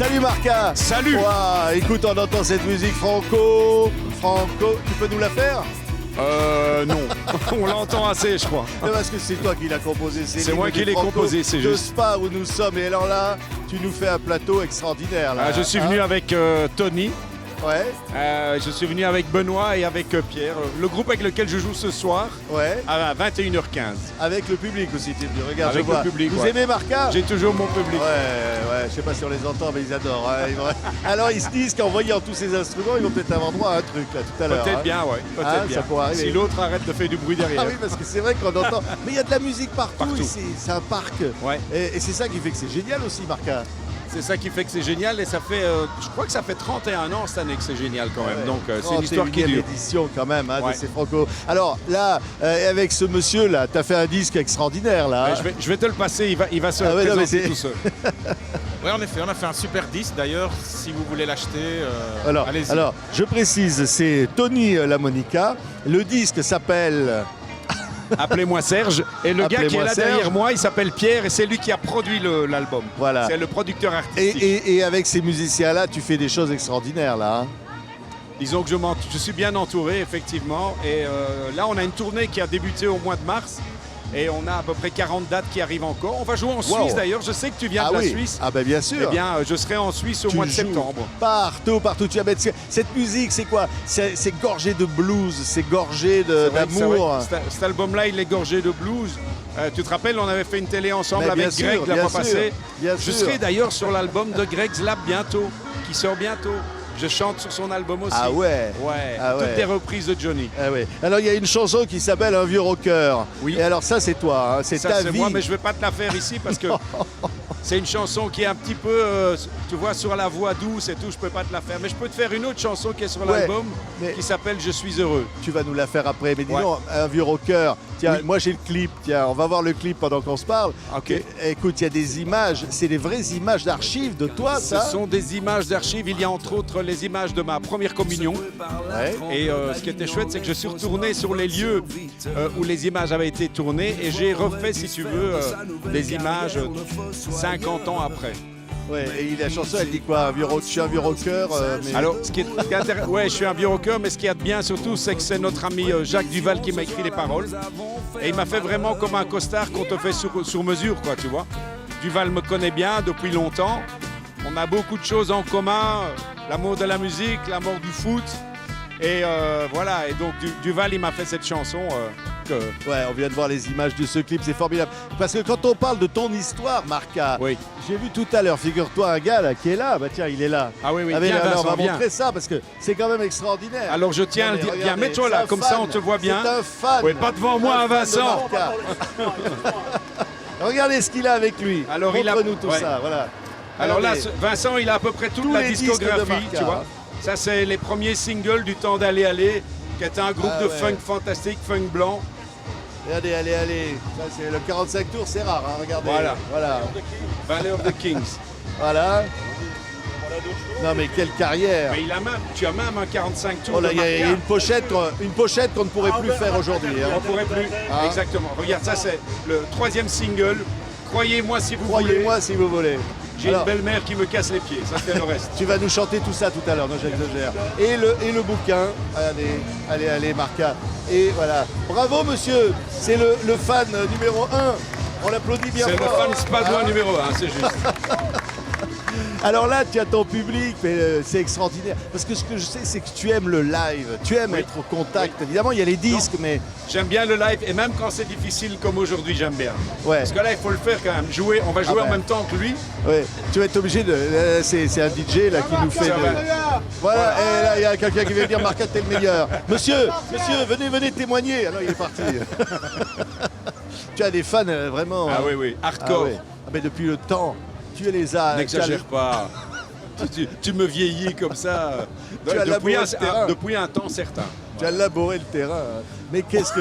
Salut Marca. Salut. Ouah, écoute, on entend cette musique franco, tu peux nous la faire? Non, on l'entend assez, je crois. Non, parce que c'est toi qui l'as composé. C'est moi qui l'ai composé, c'est de juste. Spa où nous sommes. Et alors là, tu nous fais un plateau extraordinaire. Là. Je suis venu avec Tony. Ouais. Je suis venu avec Benoît et avec Pierre, le groupe avec lequel je joue ce soir Ouais. à 21h15. Avec le public aussi, tu regardes, Avec je vois. le public, Vous ouais. aimez Marca? J'ai toujours mon public. Ouais, je sais pas si on les entend, mais ils adorent. Hein. Alors ils se disent qu'en voyant tous ces instruments, ils vont peut-être avoir droit à un truc là tout à l'heure. Peut-être hein. bien, ouais. Peut-être Ah, bien. ça pourrait arriver. Si l'autre arrête de faire du bruit derrière. Ah oui, parce que c'est vrai qu'on entend. Mais il y a de la musique partout, Partout. ici. C'est un parc. Ouais. Et c'est ça qui fait que c'est génial aussi, Marca. C'est ça qui fait que c'est génial et ça fait, je crois que ça fait 31 ans cette année que c'est génial quand même. Ouais. Donc c'est une histoire qui 31e dure. édition quand même, hein, Ouais. de ces Franco. Alors là, avec ce monsieur là, tu as fait un disque extraordinaire là. Mais je vais te le passer, il va se Ah ouais, non, mais présenter c'est- tout seul. Oui, en effet, on a fait un super disque d'ailleurs. Si vous voulez l'acheter, allez-y. Alors, je précise, c'est Tony Lamonica. Le disque s'appelle. Appelez-moi Serge. Et le gars qui est Appelez-moi là Serge. derrière moi, il s'appelle Pierre et c'est lui qui a produit l'album. Voilà. C'est le producteur artistique. Et avec ces musiciens-là, tu fais des choses extraordinaires là. Hein. Disons que je suis bien entouré, effectivement. Et là, on a une tournée qui a débuté au mois de mars. Et on a à peu près 40 dates qui arrivent encore. On va jouer en Suisse d'ailleurs. Je sais que tu viens de la Suisse. Ah ben bien sûr. Eh bien, je serai en Suisse au Tu mois de joues septembre. Partout, tu vas mettre. Cette musique, c'est quoi? C'est gorgé de blues, c'est gorgé C'est vrai que d'amour. Cet album-là, il est gorgé de blues. Tu te rappelles, on avait fait une télé ensemble Mais bien avec sûr, Greg la bien fois sûr, passée. bien Je sûr. serai d'ailleurs sur l'album de Greg's Lab bientôt, qui sort bientôt. Je chante sur son album aussi. Ah ouais. Ouais, Ah ouais. toutes les reprises de Johnny. Ah ouais. Alors il y a une chanson qui s'appelle Un vieux rocker. Oui. Et alors ça c'est toi, hein, c'est Ça, ta c'est vie. moi, mais je ne vais pas te la faire ici parce que c'est une chanson qui est un petit peu, tu vois, sur la voix douce et tout. Je ne peux pas te la faire. Mais je peux te faire une autre chanson qui est sur Ouais, l'album, mais- qui s'appelle Je suis heureux. Tu vas nous la faire après. Mais dis Ouais. donc, Un vieux rocker. Tiens, Oui. moi j'ai le clip. Tiens, on va voir le clip pendant qu'on se parle. Ok. Écoute, il y a des images. C'est des vraies images d'archives de toi, ça. Ce sont des images d'archives. Il y a entre autres les images de ma première communion. Ouais. Et ce qui était chouette, c'est que je suis retourné sur les lieux où les images avaient été tournées et j'ai refait, si tu veux, des images 50 ans après. Ouais. Et la chanson, elle dit quoi? Je suis un vieux rocker. Mais... Alors, ce qui est intéressant, ouais, je suis un vieux rocker, mais ce qui est bien surtout, c'est que c'est notre ami Jacques Duval qui m'a écrit les paroles. Et il m'a fait vraiment comme un costard qu'on te fait sur mesure, quoi, tu vois. Duval me connaît bien depuis longtemps. On a beaucoup de choses en commun, l'amour de la musique, l'amour du foot. Et voilà, et donc Duval, il m'a fait cette chanson que... Ouais, on vient de voir les images de ce clip, c'est formidable. Parce que quand on parle de ton histoire, Marca, Oui. j'ai vu tout à l'heure, figure-toi, un gars là, qui est là. Bah tiens, il est là. Ah oui, oui, Ah, mais viens, là, Vincent, on va viens. montrer ça parce que c'est quand même extraordinaire. Alors je tiens à le dire, viens, Regardez, mets-toi c'est là, un comme fan. ça on te voit bien. C'est un fan. Oui, pas devant moi, Un fan de Vincent. Marca. Regardez ce qu'il a avec lui. Alors, il a- Montre-nous tout ouais. ça, voilà. Alors là, Regardez. Vincent, il a à peu près toute Tous la les disques de discographie, Marca. tu vois. Ça, c'est les premiers singles du temps d'aller aller, qui était un groupe Ah de ouais. funk fantastique, funk blanc. Regardez, allez. Ça, c'est le 45 tours, c'est rare, hein, regardez. Voilà. Voilà. Valley of the Kings. Voilà. Non mais quelle carrière. Mais tu as même un 45 tours Oh là, de il y a Marca. une pochette qu'on ne pourrait plus faire aujourd'hui. hein. On pourrait plus. Ah. Exactement. Regarde, ça, c'est le 3e single. Croyez-moi si vous voulez. Croyez-moi si vous voulez. J'ai une Alors, belle-mère qui me casse les pieds. Ça, c'est le reste. tu vas nous chanter tout ça tout à l'heure, non j'exagère. Et le bouquin, allez, Marca. Et voilà. Bravo monsieur, c'est le fan numéro 1. On l'applaudit bien C'est le fort. fan spadois Hein. numéro 1, c'est juste. Alors là, tu as ton public, mais c'est extraordinaire. Parce que ce que je sais, c'est que tu aimes le live, tu aimes Oui. être au contact. Évidemment, il y a les disques, mais J'aime bien le live et même quand c'est difficile comme aujourd'hui, j'aime bien. ouais. Parce que là, il faut le faire quand même. Jouer, on va jouer Ah ben. en même temps que lui. Ouais, tu vas être obligé de. C'est un DJ là qui nous fait. Ça de- va. Voilà, et là il y a quelqu'un qui vient dire Marca, t'es le meilleur. Monsieur, venez témoigner. Ah non, il est parti. Tu as des fans vraiment. Ah hein. oui, oui, Ah hardcore. ouais. Ah, mais depuis le temps, tu les as. N'exagère pas. Tu me vieillis comme ça. Tu as labouré le terrain. Depuis un temps certain. Tu as labouré le terrain. hein. Mais qu'est-ce que.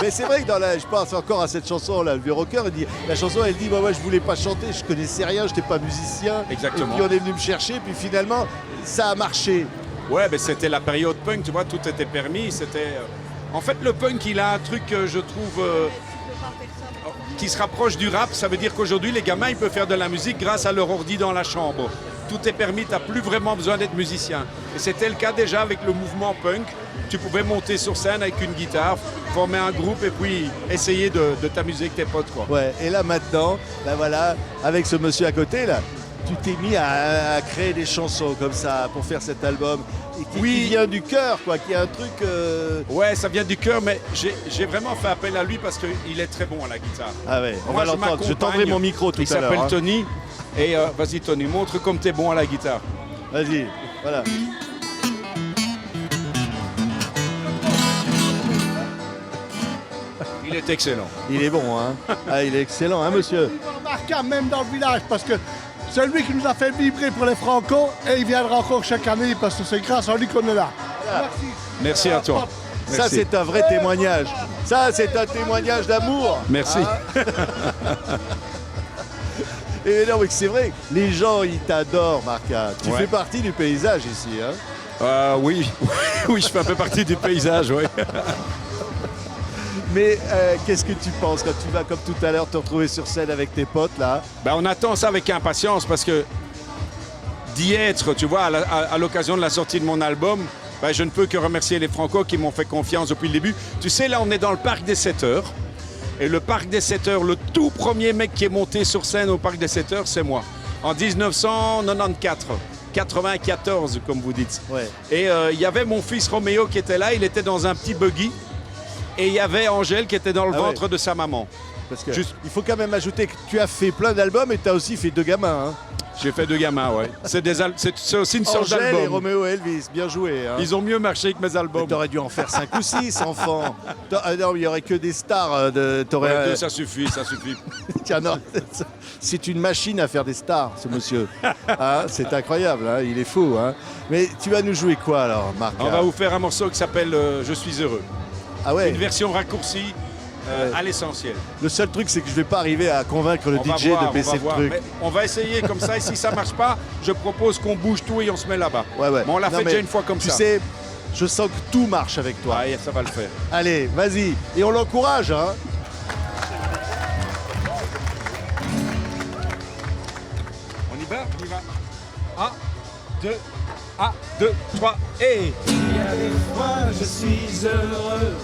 Mais c'est vrai que je pense encore à cette chanson là, le vieux rocker, la chanson elle dit moi je voulais pas chanter, je connaissais rien, j'étais pas musicien. Exactement. Et puis on est venu me chercher, puis finalement ça a marché. Ouais, mais c'était la période punk, tu vois, tout était permis. En fait, le punk, il a un truc, je trouve, qui se rapproche du rap. Ça veut dire qu'aujourd'hui, les gamins, ils peuvent faire de la musique grâce à leur ordi dans la chambre. Tout est permis, tu n'as plus vraiment besoin d'être musicien. Et c'était le cas déjà avec le mouvement punk. Tu pouvais monter sur scène avec une guitare, former un groupe et puis essayer de t'amuser avec tes potes, quoi. Ouais, et là maintenant, ben voilà, avec ce monsieur à côté là, tu t'es mis à créer des chansons comme ça pour faire cet album et qui vient du cœur, quoi, qui est un truc. Ouais, ça vient du cœur, mais j'ai vraiment fait appel à lui parce qu'il est très bon à la guitare. Ah ouais, on Moi, va l'entendre. Je tendrai mon micro tout il à l'heure. s'appelle Hein. Tony. Et vas-y Tony, montre comme t'es bon à la guitare. Vas-y, voilà. Il est excellent. Il est bon, hein. Ah, il est excellent, hein, monsieur. Remarquable même dans le village parce que c'est lui qui nous a fait vibrer pour les Franco et il viendra encore chaque année parce que c'est grâce à lui qu'on est là. Merci. Merci à toi. Ça, Merci. c'est un vrai témoignage. Ça, c'est un témoignage d'amour. Merci. Hein. Et non, mais c'est vrai, les gens, ils t'adorent, Marca. Tu Ouais. fais partie du paysage ici, hein. Oui, oui, je fais un peu partie du paysage, oui. Mais qu'est-ce que tu penses quand tu vas, comme tout à l'heure, te retrouver sur scène avec tes potes, là? Ben, on attend ça avec impatience parce que d'y être, tu vois, à l'occasion de la sortie de mon album, ben, je ne peux que remercier les Franco qui m'ont fait confiance depuis le début. Tu sais, là, on est dans le parc des 7 heures. Et le parc des 7 heures, le tout premier mec qui est monté sur scène au parc des 7 heures, c'est moi. En 1994. 94, comme vous dites. Ouais. Et il y avait mon fils Roméo qui était là, il était dans un petit buggy. Et il y avait Angèle qui était dans le ventre de sa maman. Parce que Juste- il faut quand même ajouter que tu as fait plein d'albums et tu as aussi fait 2 gamins, hein. J'ai fait 2 gamins, ouais. C'est aussi une sorte Angèle et d'album. Roméo Elvis, bien joué, hein. Ils ont mieux marché que mes albums. T'aurais dû en faire 5 ou 6, enfant. Non, il n'y aurait que des stars. T'aurais... Ouais, 2, ça suffit, ça suffit. Tiens, non, c'est une machine à faire des stars, ce monsieur. Hein, c'est incroyable, hein, il est fou. Hein. Mais tu vas nous jouer quoi alors, Marc? On va vous faire un morceau qui s'appelle Je suis heureux. Ah ouais. Une version raccourcie à l'essentiel. Le seul truc, c'est que je vais pas arriver à convaincre le On va DJ voir, de on baisser va le voir. truc. Mais on va essayer comme ça et si ça marche pas, je propose qu'on bouge tout et on se met là-bas. Ouais, ouais. Mais on l'a Non, fait mais déjà une fois comme tu ça. Tu sais, je sens que tout marche avec toi. Ouais, ça va le faire. Allez, vas-y. Et on l'encourage, hein. On y va, on y va. 1, 2, 3 et... Il y a des fois je suis heureux,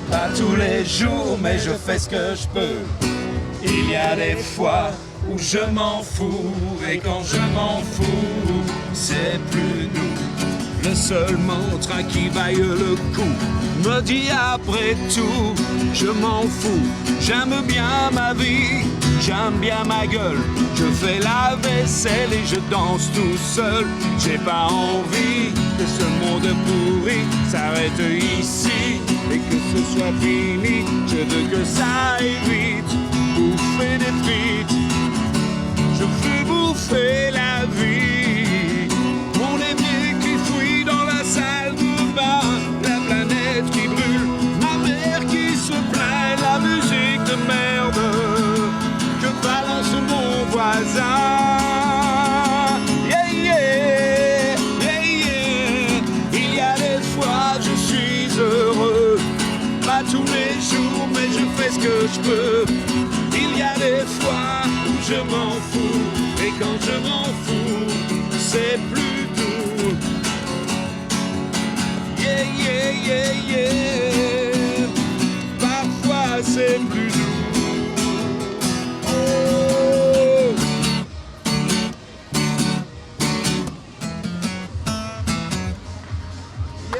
pas tous les jours mais je fais ce que je peux. Il y a des fois où je m'en fous et quand je m'en fous, c'est plus doux. Le seul mantra qui vaille le coup me dit après tout, je m'en fous, j'aime bien ma vie, j'aime bien ma gueule, je fais la vaisselle et je danse tout seul. J'ai pas envie que ce monde pourri s'arrête ici et que ce soit fini, je veux que ça aille vite, bouffer des frites, je veux bouffer la vie. Mon évier qui fuit dans la salle de bain, la planète qui brûle, ma mère qui se plaint, la musique de merde que balance mon voisin. Yeah, yeah, yeah, yeah. Il y a des fois je suis heureux, pas tous les jours mais je fais ce que je peux. Il y a des fois où je m'en fous et quand je m'en fous c'est plus doux. Yeah, yeah, yeah, yeah. Parfois c'est plus doux. Oh.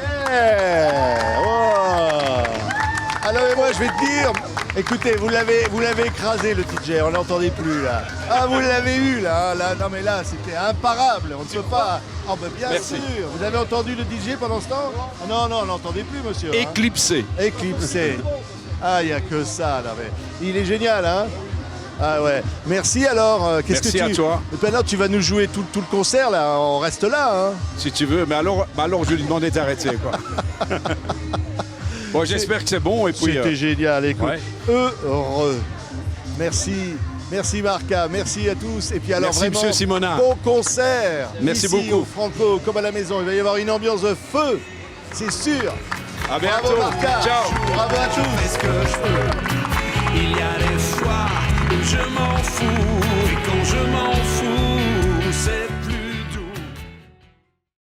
Yeah! Oh! Alors, mais moi, je vais te dire, écoutez, vous l'avez écrasé, le DJ, on l'entendait plus, là. Ah, vous l'avez eu, là, là. Non, mais là, c'était imparable, on ne peut pas... Ah, ben, bien Merci. sûr. Vous avez entendu le DJ pendant ce temps? Ah, non, non, on n'entendait plus, monsieur. hein. Éclipsé. Éclipsé. Ah, il n'y a que ça, là. Mais... Il est génial, hein? Ah ouais. Merci alors. Qu'est-ce Merci que tu... à toi. Maintenant, tu vas nous jouer tout le concert, là. On reste là, hein? Si tu veux, mais alors je lui demandais d'arrêter, quoi. Bon, j'espère que c'est bon et puis... C'était génial, écoute. ouais. Heureux. Merci. Merci Marca, merci à tous. Et puis alors Merci, vraiment, monsieur Simonin. bon concert. Merci ici, beaucoup. Au Franco, comme à la maison. Il va y avoir une ambiance de feu, c'est sûr. À Bravo bientôt. Marca. Ciao. Bravo à tous. Fais ce que je peux. Il y a des fois où je m'en fous, et quand je m'en fous,